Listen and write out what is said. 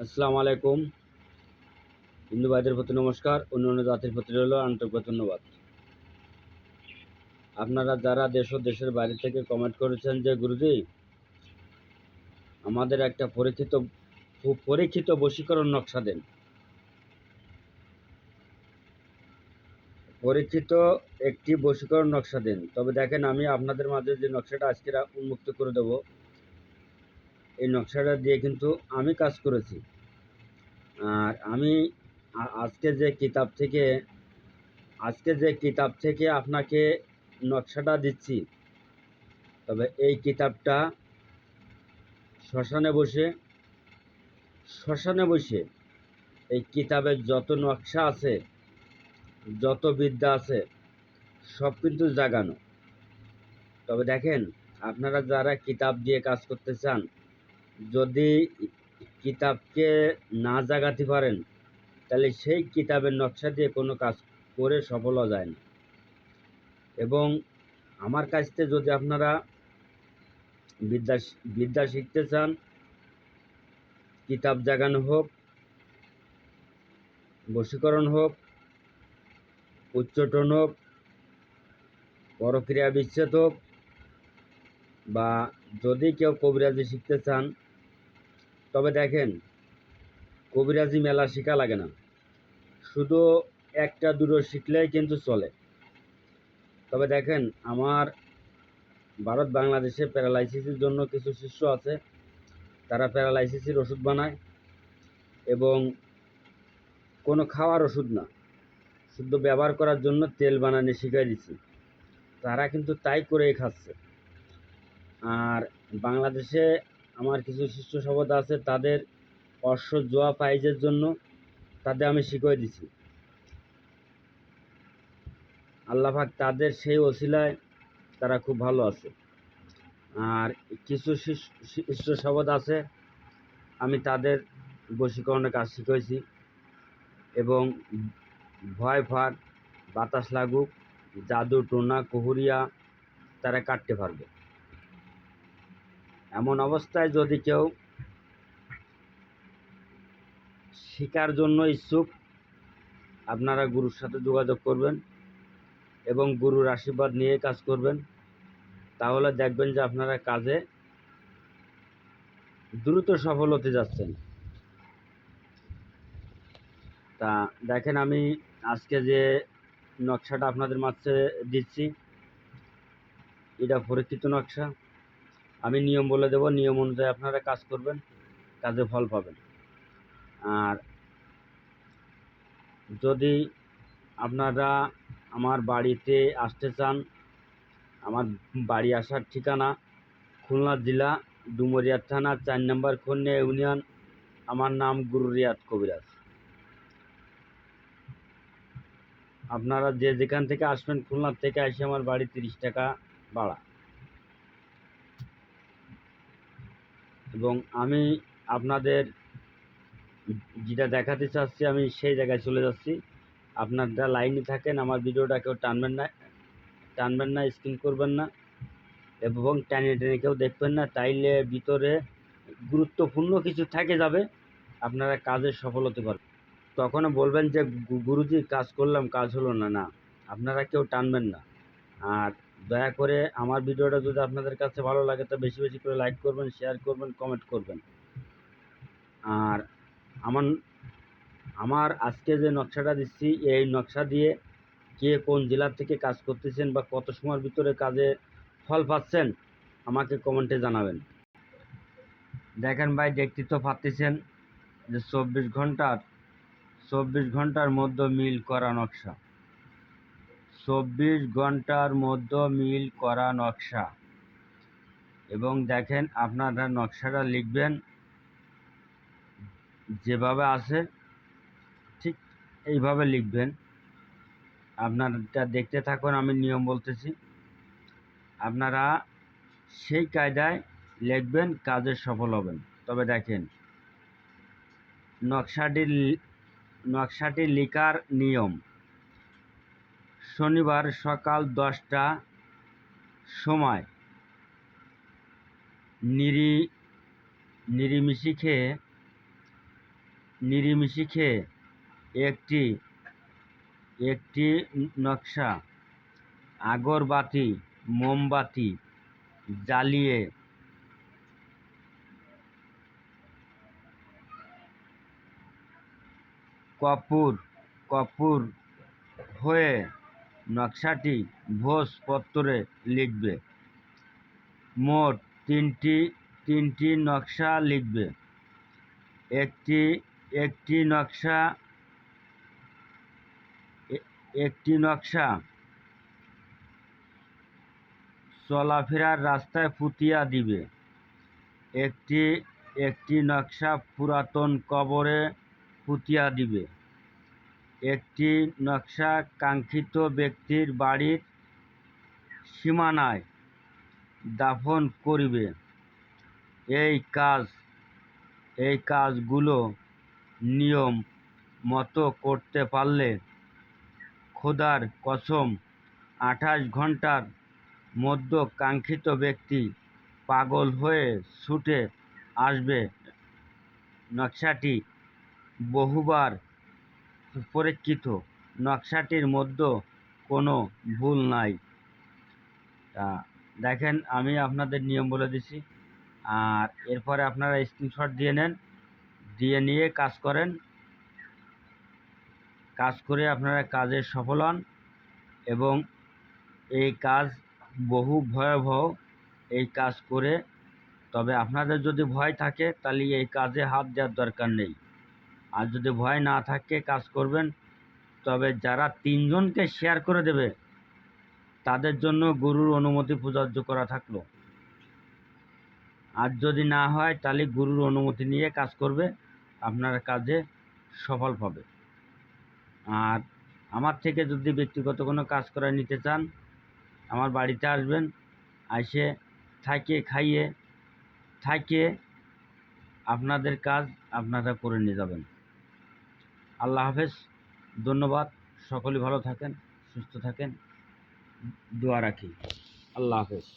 আসসালামু আলাইকুম। হিন্দু ভাইদের প্রতি নমস্কার, অন্যান্য জাতির প্রতি রইল আন্তরিক ধন্যবাদ। আপনারা যারা দেশ ও দেশের বাইরে থেকে কমেন্ট করেছেন যে গুরুজি আমাদের একটা খুব পরীক্ষিত বশীকরণ নকশা দেন। পরীক্ষিত একটি বশীকরণ নকশা দেন। তবে দেখেন, আমি আপনাদের মাঝে যে নকশাটা আজকে উন্মুক্ত করে দেব, এই নকশাটা দিয়ে কিন্তু আমি কাজ করেছি। আর আমি আজকে যে কিতাব থেকে আপনাকে নকশাটা দিচ্ছি, তবে এই কিতাবটা শ্মশানে বসে এই কিতাবের যত নকশা আছে, যত বিদ্যা আছে, সব কিন্তু জাগানো। তবে দেখেন, আপনারা যারা কিতাব দিয়ে কাজ করতে চান, যদি কিতাবকে না জাগাতে পারেন, তাহলে সেই কিতাবের নকশা দিয়ে কোনো কাজ করে সফল হওয়া যায় না। এবং আমার কাছ থেকে যদি আপনারা বিদ্যা বিদ্যা শিখতে চান, কিতাব জাগানো হোক, বশীকরণ হোক, উচ্চাটন হোক, পরক্রিয়া বিচ্ছেদ হোক, বা যদি কেউ কবিরাজি শিখতে চান, তবে দেখেন, কবিরাজি মেলা শেখা লাগে না, শুধু একটা দুটো শিখলেই কিন্তু চলে। তবে দেখেন, আমার ভারত বাংলাদেশে প্যারালাইসিসের জন্য কিছু শিষ্য আছে, তারা প্যারালাইসিসের ওষুধ বানায়, এবং কোনো খাওয়ার ওষুধ না, শুদ্ধ ব্যবহার করার জন্য তেল বানানো শিখাই দিচ্ছি। তারা কিন্তু তাই করেই খাচ্ছে। আর বাংলাদেশে আমার কিছু শিষ্য সভ্যতা আছে, তাদের অশ্ব জোয়া পাইজের জন্য তাদের আমি শিখিয়ে দিছি। আল্লাহ পাক তাদের সেই ওসিলায় তারা খুব ভালো আছে। আর কিছু শিষ্য সভ্যতা আছে, আমি তাদের বশীকরণের কাজ শিখিয়েছি, এবং ভয় ফাঁক, বাতাস লাগুক, জাদু টোনা কুহুরিয়া তারা কাটতে পারবে। এমন অবস্থায় যদি কেউ শিকার জন্য ইচ্ছুক, আপনারা গুরুর সাথে যোগাযোগ করবেন এবং গুরুর আশীর্বাদ নিয়ে কাজ করবেন, তাহলে দেখবেন যে আপনারা কাজে দ্রুত সফল হতে যাচ্ছেন। তা দেখেন, আমি আজকে যে নকশাটা আপনাদের মাঝে দিচ্ছি, এটা পরীক্ষিত নকশা। আমি নিয়ম বলে দেব, নিয়ম অনুযায়ী আপনারা কাজ করবেন, কাজে ফল পাবেন। আর যদি আপনারা আমার বাড়িতে আসতে চান, আমার বাড়ি আসার ঠিকানা খুলনা জেলা ডুমুরিয়া থানা 4 নম্বর খন্নে ইউনিয়ন। আমার নাম গুরু রিয়াদ কবিরাজ। আপনারা যে যেখান থেকে আসবেন, খুলনার থেকে এসে আমার বাড়ি 30 টাকা ভাড়া। এবং আমি আপনাদের যেটা দেখাতে চাচ্ছি, আমি সেই জায়গায় চলে যাচ্ছি। আপনারা লাইনে থাকেন, আমার ভিডিওটা কেউ টানবেন না, স্ক্রিন করবেন না, এবং টেনে টেনে কেউ দেখবেন না, তাইলে ভিতরে গুরুত্বপূর্ণ কিছু থেকে যাবে, আপনারা কাজে সফল হতে পারবেন। তখনও বলবেন যে গুরুজি কাজ করলাম, কাজ হলো না। না, আপনারা কেউ টানবেন না। আর দয়া করে আমার ভিডিওটা যদি আপনাদের কাছে ভালো লাগে, তো বেশি বেশি করে লাইক করবেন, শেয়ার করবেন, কমেন্ট করবেন। আর আমার আমার আজকে যে নকশাটা দিচ্ছি, এই নকশা দিয়ে কে কোন জেলার থেকে কাজ করতেছেন বা কত সময়ের ভিতরে কাজে ফল পাচ্ছেন, আমাকে কমেন্টে জানাবেন। দেখেন ভাই, দেখতে তো পাচ্ছেন যে 24 ঘন্টার মধ্যে মিল করা নকশা, 24 ঘন্টার মধ্যে মিল করা নকশা। এবং দেখেন, আপনারা নকশাটা লিখবেন যেভাবে আছে, ঠিক এইভাবে লিখবেন। আপনারা দেখতে থাকুন, আমি নিয়ম বলতেছি, আপনারা সেই কায়দায় লিখবেন, কাজে সফল হবেন। তবে দেখেন, নকশাটি লেখার নিয়ম: শনিবার সকাল 10টা সময় নিরিমিষি খেয়ে নিরিমিষি খেয়ে একটি একটি নকশা আগরবাতি মোমবাতি জ্বালিয়ে কর্পূর কর্পূর হয়ে নকশাটি ভোজপত্রে লিখবে। মোট তিনটি নকশা লিখবে। একটি একটি নকশা একটি নকশা চলাফেরার রাস্তায় পুতিয়া দিবে। একটি একটি নকশা পুরাতন কবরে পুতিয়া দিবে। একটি নকশা কাঙ্ক্ষিত ব্যক্তির বাড়ির সীমানায় দাফন করিবে। এই কাজগুলো নিয়ম মতো করতে পারলে খোদার কসম 28 ঘন্টার মধ্যে কাঙ্ক্ষিত ব্যক্তি পাগল হয়ে ছুটে আসবে। নকশাটি বহুবার পরীক্ষিত, নকশাটির মধ্যে কোনো ভুল নাই। তা দেখেন, আমি আপনাদের নিয়ম বলে দিছি, আর এরপরে আপনারা স্ক্রিনশট দিয়ে নেন, দিয়ে নিয়ে কাজ করেন। কাজ করে আপনারা কাজে সফল হন। এবং এই কাজ বহু ভয়াবহ, এই কাজ করে, তবে আপনাদের যদি ভয় থাকে তাহলে এই কাজে হাত দেওয়ার দরকার নেই। আর যদি ভয় না থাকে কাজ করবেন। তবে যারা 3 জনকে শেয়ার করে দেবে তাদের জন্য গুরুর অনুমতি প্রযোজ্য করা থাকলো। আর যদি না হয় তাহলে গুরুর অনুমতি নিয়ে কাজ করবে, আপনারা কাজে সফল পাবে। আর আমার থেকে যদি ব্যক্তিগত কোনো কাজ করা নিতে চান, আমার বাড়িতে আসবেন, এসে থাকিয়ে আপনাদের কাজ আপনারা করে নিয়ে যাবেন। আল্লাহ হাফেজ, ধন্যবাদ। সকলে ভালো থাকেন, সুস্থ থাকেন, দোয়া রাখি। আল্লাহ হাফেজ।